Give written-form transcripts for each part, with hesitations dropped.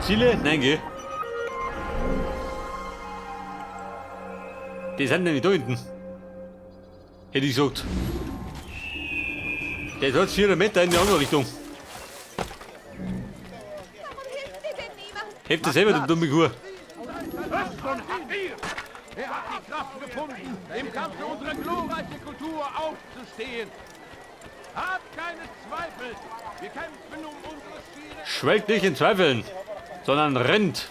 Ziele? Nein, gell? Die sind nämlich da hinten. Hätte ich gesagt. Der ist jetzt 400 Meter in die andere Richtung. Hebt er selber, du dumme Kuh. Er hat die Kraft gefunden, im Kampf für unsere glorreiche Kultur aufzustehen. Habt keine Zweifel. Wir kämpfen um unsere Ziele. Schwelgt nicht in Zweifeln, sondern rennt.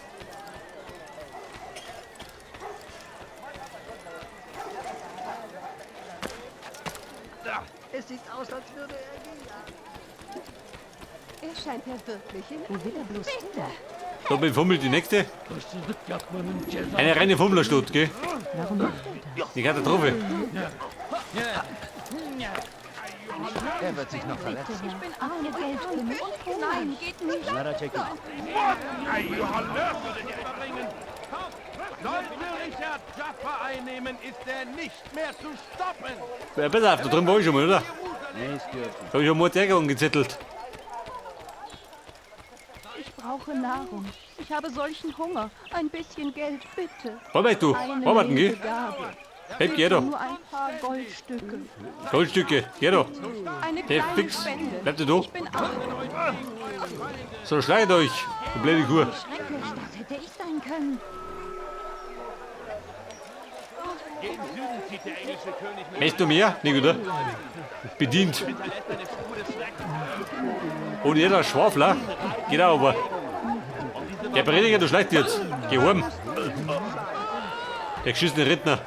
Es sieht aus, als würde er gehen. Er scheint ja wirklich in... Wo will er bloß hin? Da befummelt die nächste. Eine reine Fummlerstadt, gell? Warum macht er das? Die Katastrophe. Er wird sich noch verletzen. Ich bin arm, Geld für mich. Nein, geht nicht. Ein Honneur würde dir verbringen. Sollte Richard Jaffa einnehmen, ist er nicht mehr zu stoppen. Ja, pass auf, da drüben war ich schon mal, oder? Nee, Stuart. Da hab ich schon Mordärger angezettelt. Ich brauche Nahrung. Ich habe solchen Hunger. Ein bisschen Geld, bitte. Arbeit du, Eine arbeiten, geh. milde Gabe. Heb, geh da. Nur ein paar Goldstücke. Goldstücke, geh da. Eine Der kleine fix. Spende. Bleibt ihr da? Ich bin arm. So, schlagt euch, du blöde Kuh. Schrecklich, das hätte ich sein können. Gen Süden zieht der englische König mit Möchtest du mehr? Nicht, oder? Bedient. der lässt eine Spur des Schreckens. Und jeder Schwafler geht auch aber. Der Prediger, du schleicht jetzt. Geh heim. Der geschissene Redner.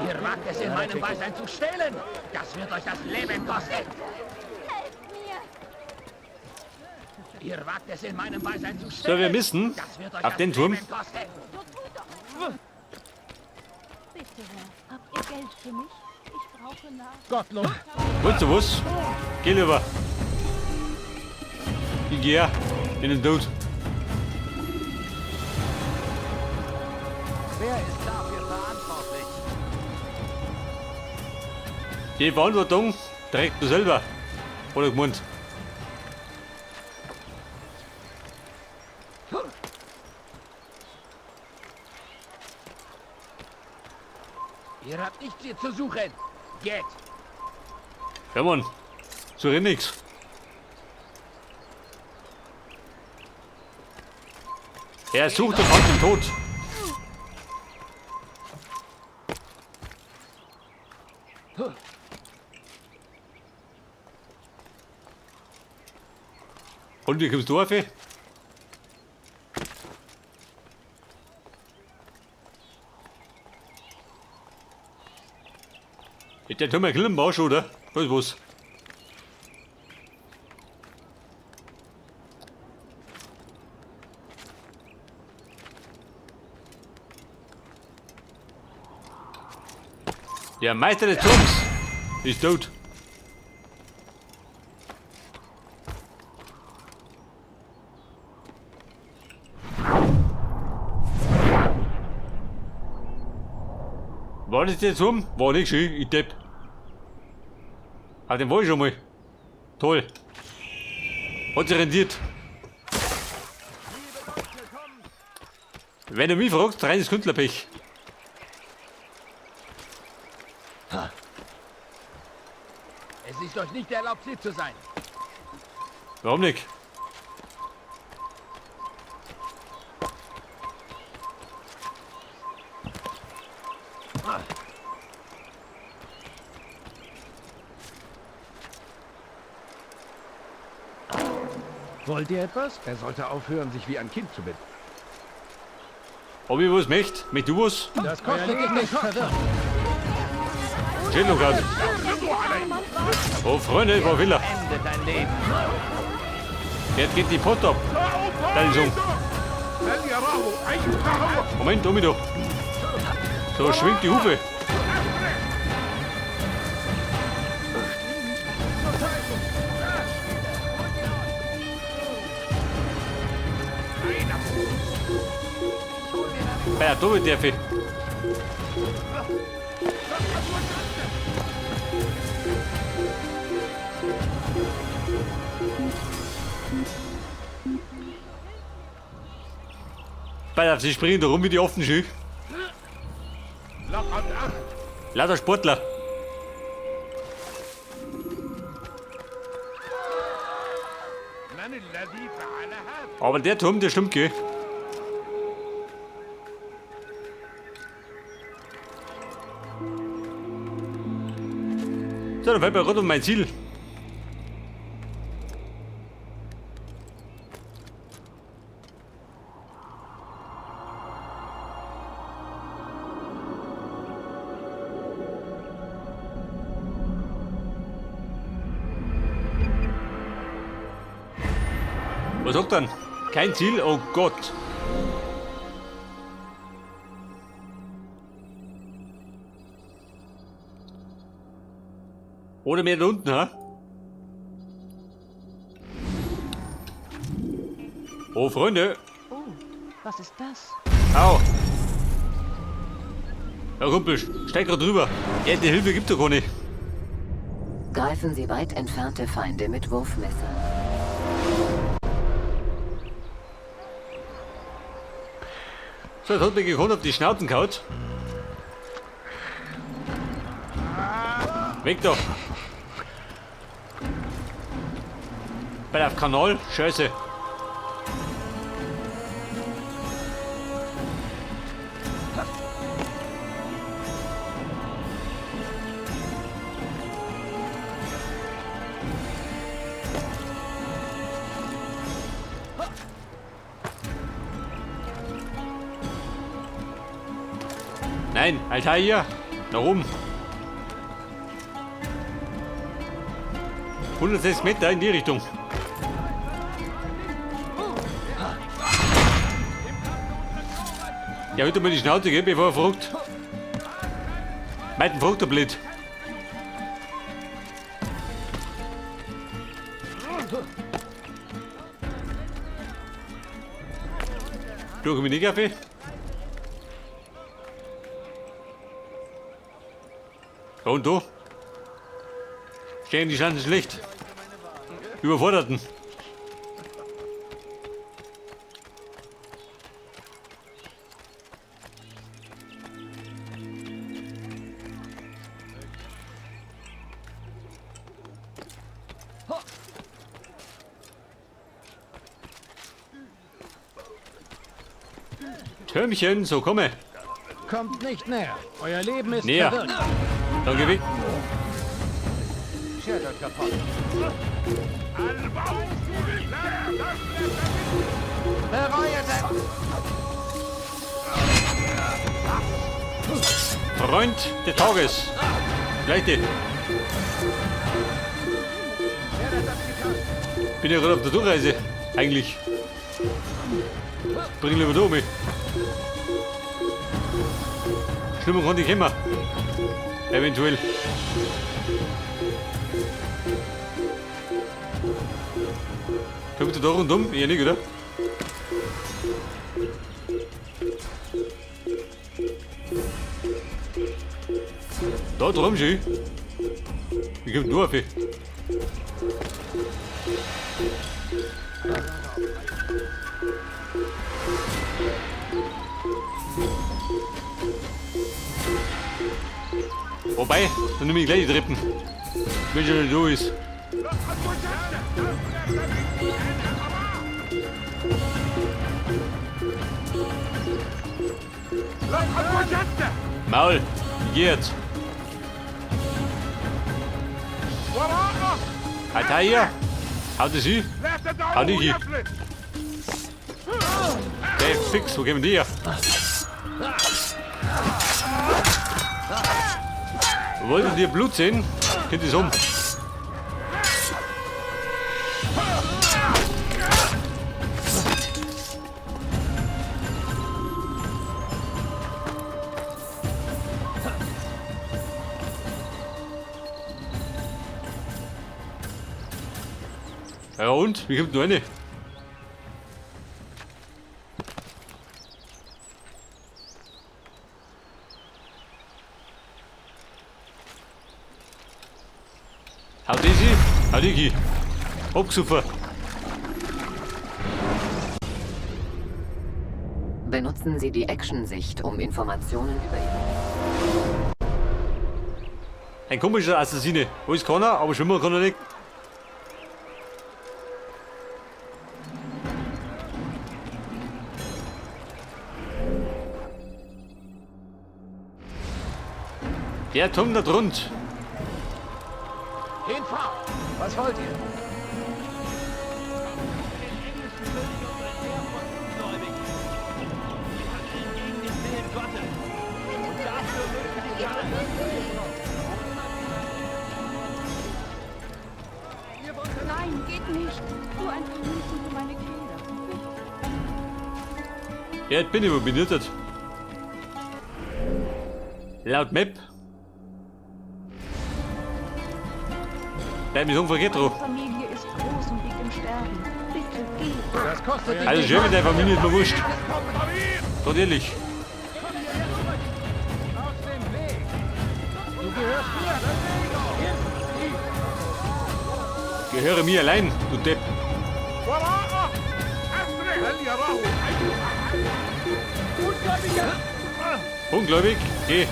Ihr wagt es in meinem Beisein zu stehlen. Das wird euch das Leben kosten. Ihr wagt es in meinem Beisein zu stehlen. So, wir müssen Das wird euch auf das den Turm. Leben kosten. Bitte, Herr. Habt ihr Geld für mich? Ich brauche Nahrung. Gottlob. Willst du was? Geh lieber. Ich geh in den Tod. Wer ist dafür verantwortlich? Die Verantwortung trägst du selber. Oder gemeint. Ihr habt nichts hier zu suchen. Geht. Ja, Mann. So rennt nix. Er sucht den Mann den Tod. Und wie kommst du auf? Mit der Thomas Glimmen auch schon, oder? Was ist was? Der Meister des Turms ist tot. War das jetzt rum? War nicht schön, ich depp. Aber den war ich schon mal. Toll. Hat sich rendiert. Wenn du mich fragst, reines Künstlerpech. Es ist euch nicht erlaubt, hier zu sein. Warum nicht? Wollt ihr etwas? Er sollte aufhören, sich wie ein Kind zu benehmen. Ob ich was möchte? Möchtest du was? Das kostet dich nicht verwirrt. Steht noch grad. Oh Freunde, wo will er? Ende dein Leben. Jetzt geht die Post ab. Deine Moment, um mich da. So, schwingt die Hufe. Ja, da wird der Fee. Alter, sie springen da rum wie die offenen Schuhe. Lock und Acht. Lauter Sportler. من الذي فعل هذا؟ Aber der Turm, der stimmt, gell? So, dann fällt mir rund um mein Ziel. Was sagt dann? Kein Ziel? Oh Gott. Oder mehr da unten, ha? Oh, Freunde. Oh, was ist das? Au. Herr Kumpel, steig grad drüber. Ja, die Hilfe gibt doch gar nicht. Greifen Sie weit entfernte Feinde mit Wurfmessern. So, jetzt hat mir gekonnt auf die Schnauzen gehauen. Weg da. Bei auf Kanal, Scheiße. Nein, Alter, hier. Da oben. 160 Meter in die Richtung. Ja, heute mal die Schnauze, gell, bevor er frucht. Meiten frucht er blöd. Durch mich nicht, Kaffee. Ja, und du? Stehen die Chancen schlecht. Überforderten. Türmchen, so komme. Kommt nicht näher. Euer Leben ist Näher. verwirrt. Dann geh weg. Schert euch kaputt. Bereue Freund des Tages. Leute. Bin ja gerade auf der Durchreise. Eigentlich. Bring lieber da um mich. Schlimmer kann ich immer. Eventuell. Kommt ihr da rundum? Eher nicht, oder? Da drum schon. Wie kommt nur auf? Wobei, dann nehme ich gleich die Treppen. Wenn schon da ist. Maul, wie geht's? Alter, hier! Haut es hin! Hau dich hin! Hey, fix, wo gehen wir die her? Wollt ihr Blut sehen? Könnt ihr es um. Ja und? Wie kommt nur eine? Hau die sie? Hau die. Abgesuffen. Benutzen Sie die Action-Sicht, um Informationen über ihn. Ein komischer Assassine. Weiß keiner, aber schwimmen kann er nicht. Der Tom da drunter. Hinfahrt! Was wollt ihr? Nein, geht nicht. Nur ein paar Minuten für meine Kinder. Ja, jetzt bin ich benutzt. Laut Map. Bleib nicht unvergeht drauf. Meine Familie ist groß und liegt im Sterben. Bitte, geh. Das kostet dich Also nicht schön mit mal. der Familie ist mir wurscht. Gott ehrlich. Aus dem Weg! Du gehörst mir! Gehöre mir allein, du Depp. وراءه أسرع هل يراه Ungläubig, geh.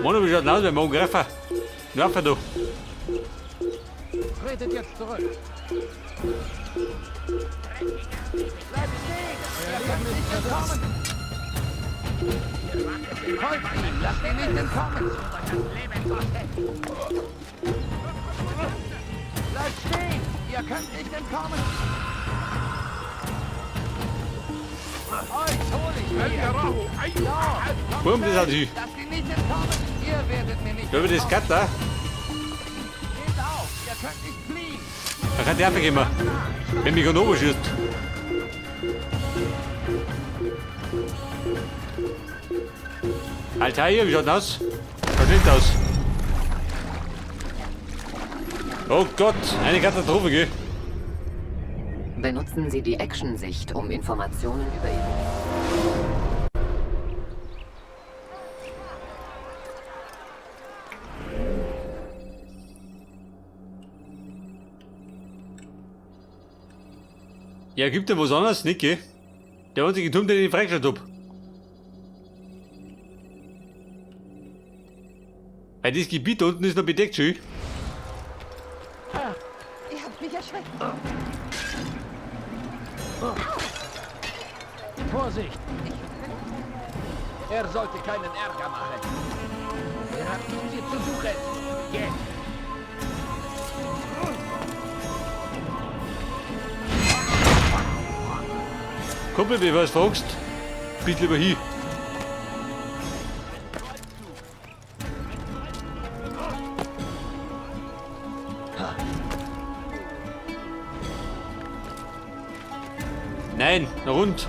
Mono, wie schaut aus, wenn wir angreifen? Werfer da. Tretet jetzt zurück! Bleibt stehen! Er kann nicht entkommen! Folgt ihm! Lasst ihn nicht entkommen! Bleibt stehen! Ihr könnt nicht entkommen! Euch hol ich هل mir! يراه أي أحد Boom, das hat sie. Lasst ihn nicht entkommen! Ihr werdet mir nicht Da über das Cut da. Steht auf! Ihr könnt nicht fliehen! Da kann der abgehen. Wenn mich an oben schießt. Alter, hier, wie schaut denn aus? Schaut nicht aus. Oh Gott, eine Katastrophe, gell? Benutzen Sie die Action-Sicht, um Informationen über ihn. Ja, gibt ja was anderes, nicht, gell? Der hat sich getummt, den ich freigestellt hab. Weil das Gebiet da unten ist noch bedeckt, schön. Ihr habt mich erschreckt. Vorsicht! Er sollte keinen Ärger machen. Er hat nichts hier zu suchen. Jetzt! Kumpel, wie du was fragst, bitte lieber hin. Nein, na rund.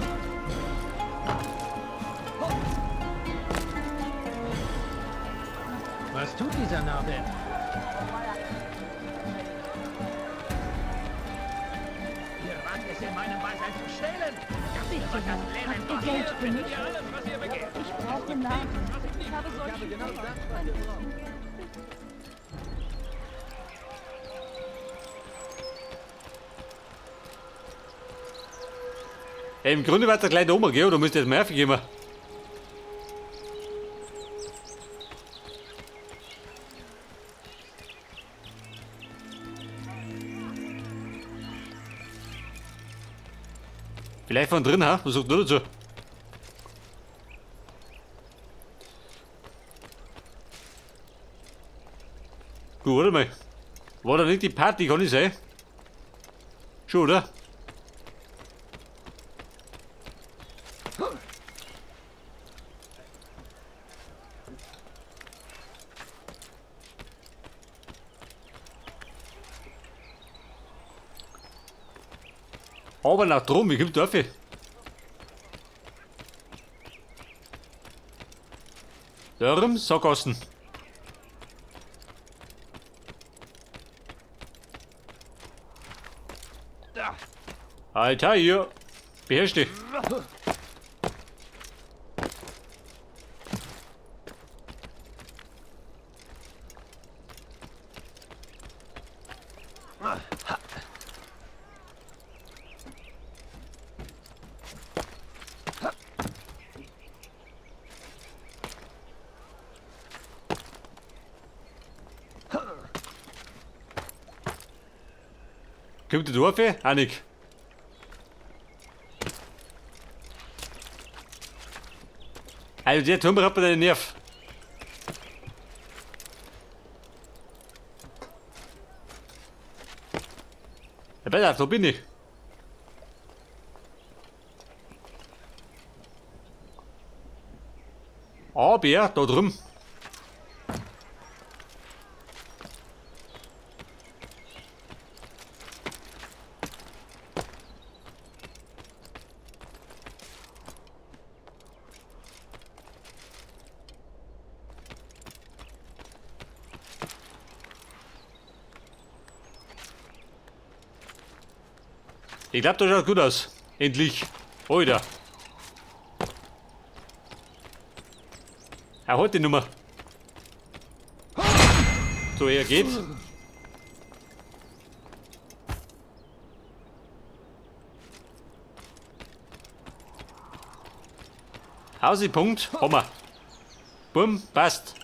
Was tut dieser Narbe? Ihr wagt es in meinem Beisein zu stehlen! Das Bitte, ist euch das Herr, Leben habt ihr Geld für mich? alles, was ihr begehrt! Ich brauche Nahrung. Ich habe solche Hunger. Ja, im Grunde wird er gleich da oben gehen, oder müsst ihr jetzt mehr geben? Vielleicht von drin, ha? Was sagst du dazu? Gut, warte mal. War da nicht die Party, kann ich sein? Schon, oder? Aber nach drum, wie kommt der auf? Darum, Sackgassen. Alter, hier. Beherrsch dich. Kommt der Dorf her? Auch nicht. Also der Turm hat mir den Nerv. Ja, besser, so bin ich. Aber da drüben. Ich glaube, das schaut gut aus. Endlich. Alter. Er hat die Nummer. So, er geht. Hausi, Punkt. Hammer. Bumm, passt.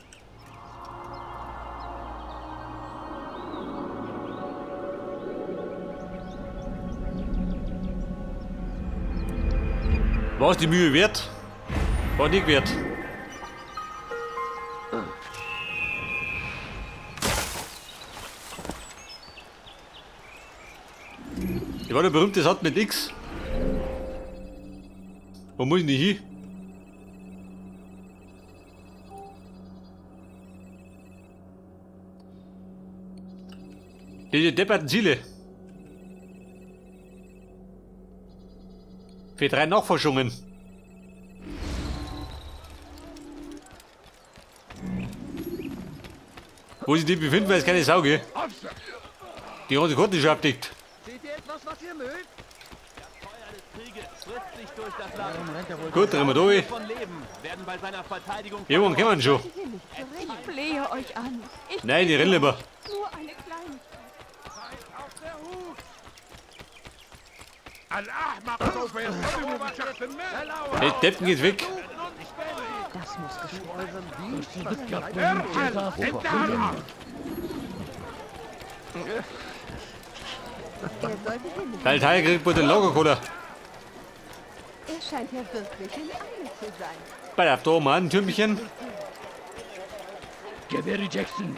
Was die Mühe wert? War nicht wert. Ich war der berühmte Satz mit X. Wo muss ich denn hin? Diese depperten Ziele. Für 3 Nachforschungen. Wo sich die befinden, weiß keine Sau, gell? Die ganze Karte ist schon abdeckt. Seht ihr etwas, was ihr mögt? Feuer des Krieges frisst sich durch das Land. Gut, drehen wir durch. Von Leben werden bei seiner Verteidigung Irgendwann kommen wir schon. Ich flehe euch an. Ich Nein, die rennen lieber. nur eine Kleinigkeit. auf der Hut. الأحمق سوف يصطدم بشخص ما. Der Deppen geht weg. Das muss geschehen. Eurem Dienst, was ihr ارحل انتهى الأمر. Er sollte hier nicht. Der Teil kriegt wohl den Lagerkoller. Er scheint ja wirklich in Eile zu sein. Bei der da mal ein Türmchen. Gewehre Jackson.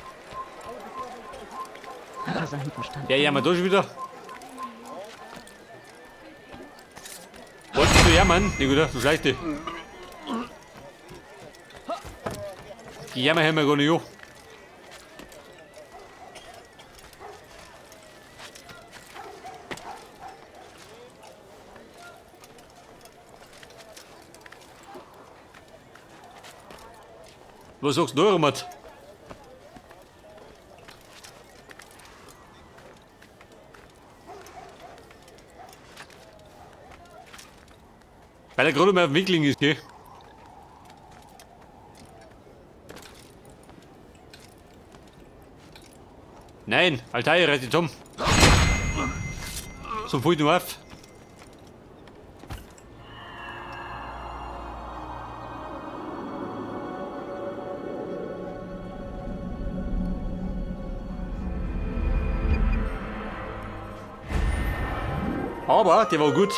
Hat er seinen Verstand? Ja, jammern da schon wieder. Wolltest du jammern? Nee, gut, du Schlechte. Die Jammer haben wir gar nicht an. Was sagst du, Romat? Weil er gerade mal auf dem Wickling ist, gell? Nein, Altair, reiß dich um. So fällt nur auf. Aber der war gut.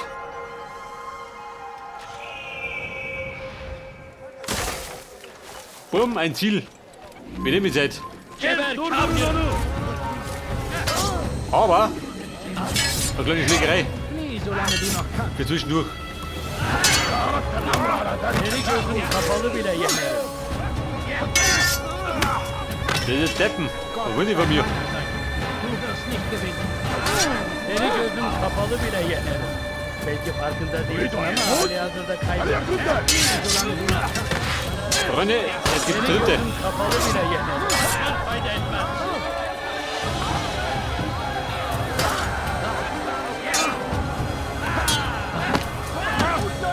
Bumm, ein Ziel. Wir nehmen Zeit. Aber eine kleine Schlägerei. Nie, solange du noch kannst. Für zwischendurch. Seni gözüm kapalı bile yenerim. Das ist Deppen. Was will ich von mir? Du wirst nicht gewinnen. Seni gözüm kapalı bile yenerim. Belki farkında değilsin ama hali hazırda kaybettin. Solange du noch kannst. Freunde, es gibt Dritte. Gözüm kapalı bile yenerim. Fayda etmez.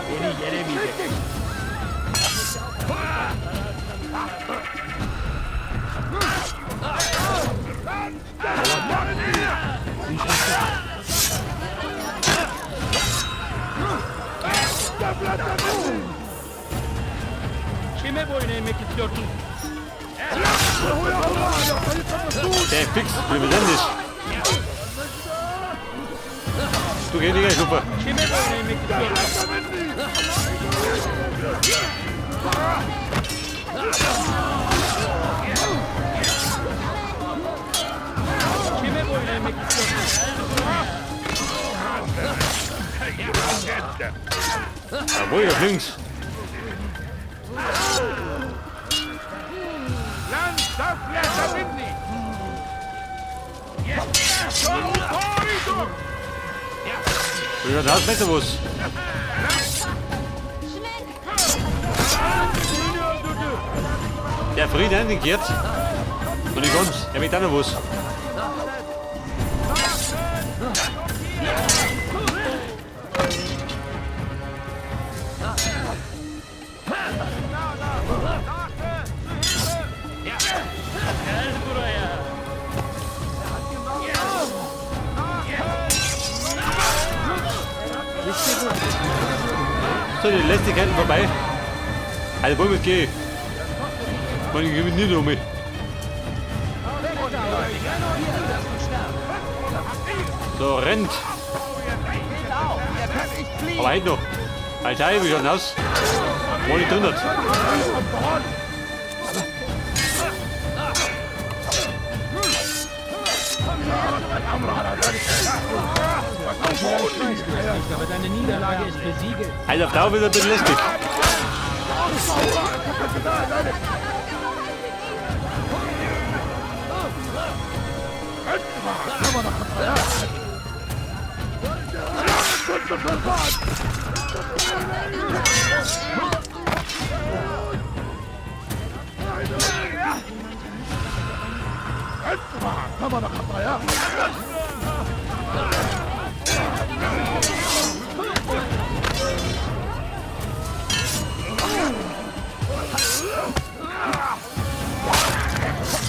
Seni yenemeyecek. Kime boyun eğmek istiyorsun? Der fix, wir sind nicht. Du geh nicht, super. Kime boyun eğmek istiyorsun? Kime boyun eğmek istiyorsun? Ja, ruhig auf links. Langsam, Fläche, Windy! Ja, da hast du besser was. Der Frieden eingekehrt. Und ich komm's. Er möchte auch noch was. Gel buraya. So, die Lästigkeiten vorbei. Also, wollen wir gehen? Man gewinnt nicht um mich. So, rennt. Aber halt noch. Alter, wie schaut aus? Wo nicht drin hat. Aber deine Niederlage ist besiegelt. Also, auf Dauer wird er ein bisschen lästig.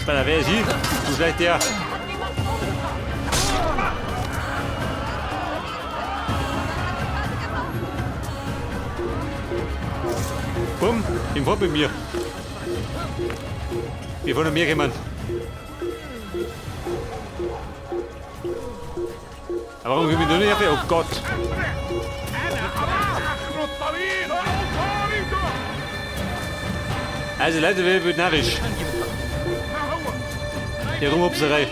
Bei der wer sie? Du vielleicht der. Bumm, im Fort mit mir. Wir wollen mehr kommen. Aber warum können wir nur nicht auf? Oh Gott. Also Leute, wer wird narrisch? Die Rumhupserei.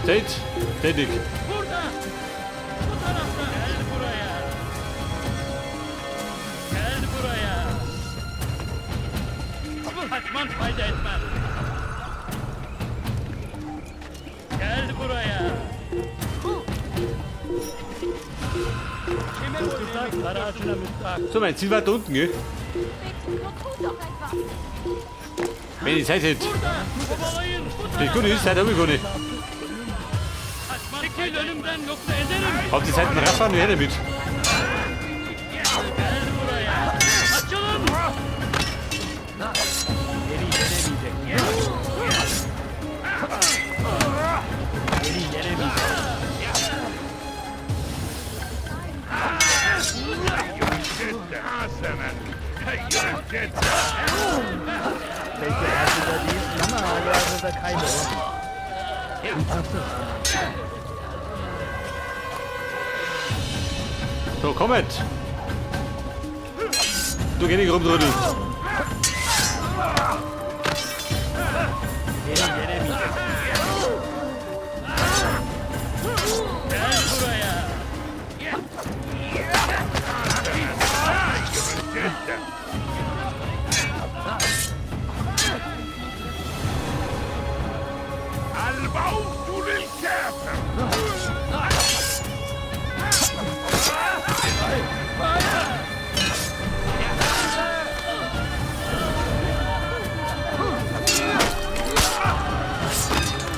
Zeit, tätig. Burada. Bu tarafta. Gel buraya. Gel buraya. Kaçman fayda etmez. Gel buraya. Kime boyun kararına müstahak. So, mein Ziel war da unten, gell? Wenn ich Zeit hätte. Kovalayın. Bu Die gute Zeit habe ich gar nicht. kaçman fayda önümden yoksa ederim. Auf die Seiten Radfahren wir damit. Gel buraya. Açılın. Geri gelemeyecek. Geri gelemeyecek. Belki hazırda değilsin ama hali hazırda kaybol. So, kommet! Du geh nicht rumdrütteln. Geri gelemeyecek. Gel buraya. الموت للكافر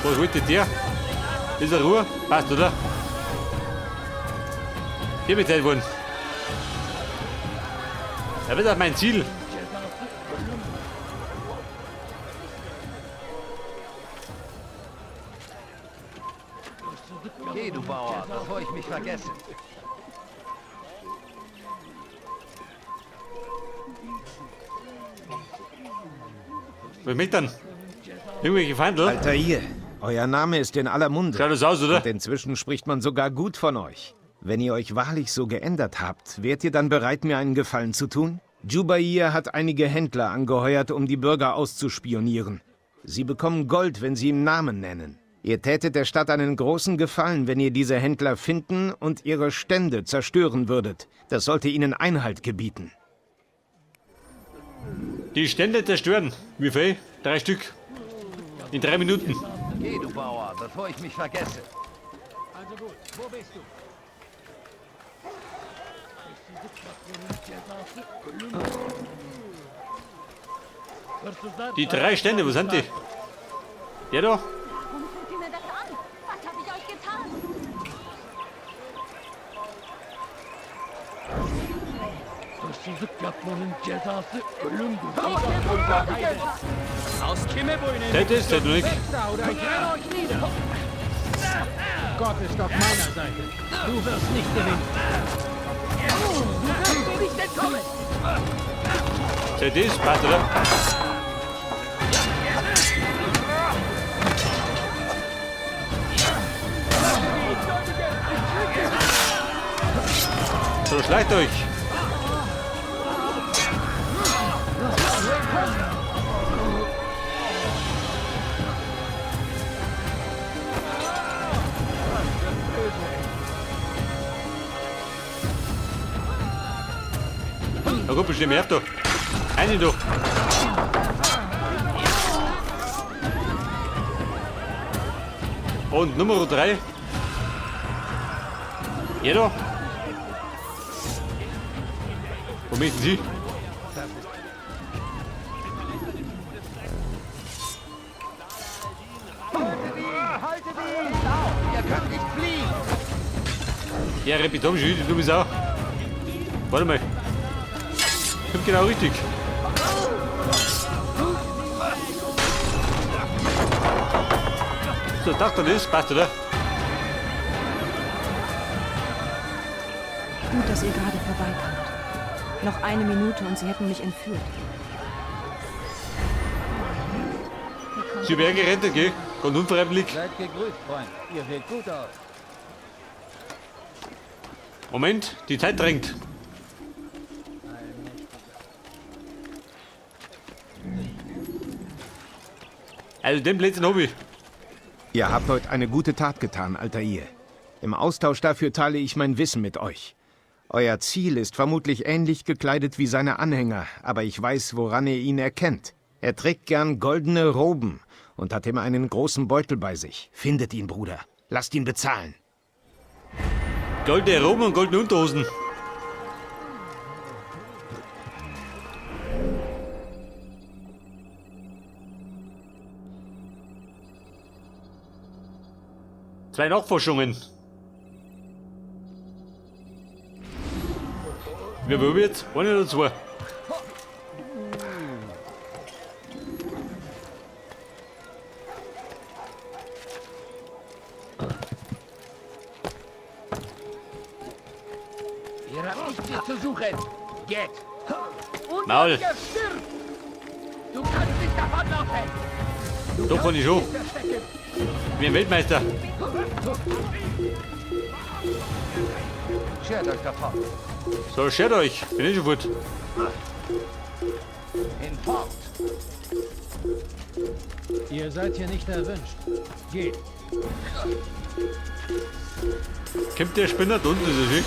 Was wollte der? Ist er Ruhe? Passt, oder? Hier bezahlt worden. Das wird auch mein Ziel. Geh, du Bauer, bevor ich mich vergesse. Was möchte dann? Irgendwelche Feindel? Altair, euer Name ist in aller Munde. Schaut das aus, oder? Und inzwischen spricht man sogar gut von euch. Wenn ihr euch wahrlich so geändert habt, wärt ihr dann bereit, mir einen Gefallen zu tun? Jubair hat einige Händler angeheuert, um die Bürger auszuspionieren. Sie bekommen Gold, wenn sie ihm Namen nennen. Ihr tätet der Stadt einen großen Gefallen, wenn ihr diese Händler finden und ihre Stände zerstören würdet. Das sollte ihnen Einhalt gebieten. Die Stände zerstören. Wie viel? 3 Stück. In 3 Minuten. Geh, du Bauer, bevor ich mich vergesse. Also gut, wo bist du? Die 3 Stände, wo sind die? Der da? Warum tut ihr mir das an? Was habe ich euch getan? Hırsızlık yapmanın cezası ölümdür. Aus Kimme Boyne! Das ist der Nick. Da oder ich renne euch nieder! Gott ist auf meiner Seite. Du wirst nicht gewinnen. Du wirst mir nicht entkommen! Das ist, passt, oder? So, schleicht euch! Na gut, bestimmt mehr da. Eine doch. Und Nummer 3. Jeder. Wo möchten Sie? Ihr könnt nicht fliehen! Ja, Repitomische Hüte, du bist auch. Warte mal. Kommt genau richtig. So, dachte das, passt, oder? Gut, dass ihr gerade vorbeikamt. Noch eine Minute und sie hätten mich entführt. Sie wäre gerettet, gell? Ganz unfreiwillig. Seid gegrüßt, Freund. Ihr seht gut aus. Moment, die Zeit drängt. Also den Plätzchen hab ich. Ihr habt heute eine gute Tat getan, Altair. Im Austausch dafür teile ich mein Wissen mit euch. Euer Ziel ist vermutlich ähnlich gekleidet wie seine Anhänger, aber ich weiß, woran ihr ihn erkennt. Er trägt gern goldene Roben und hat immer einen großen Beutel bei sich. Findet ihn, Bruder. Lasst ihn bezahlen. Goldene Roben und goldene Unterhosen. Zwei Nachforschungen. Wer will jetzt? Eine oder zwei? Ihr habt nichts hier zu suchen! Geht! Und Maul. ihr stirbt! Du kannst nicht davonlaufen! Doch, kann ich schon. Verstecken! Wie ein Weltmeister. Schert euch davon. So, schert euch. Bin ich schon gut. Hinfort. Ihr seid hier nicht erwünscht. Geht. Kommt der Spinner da unten, ist er schön.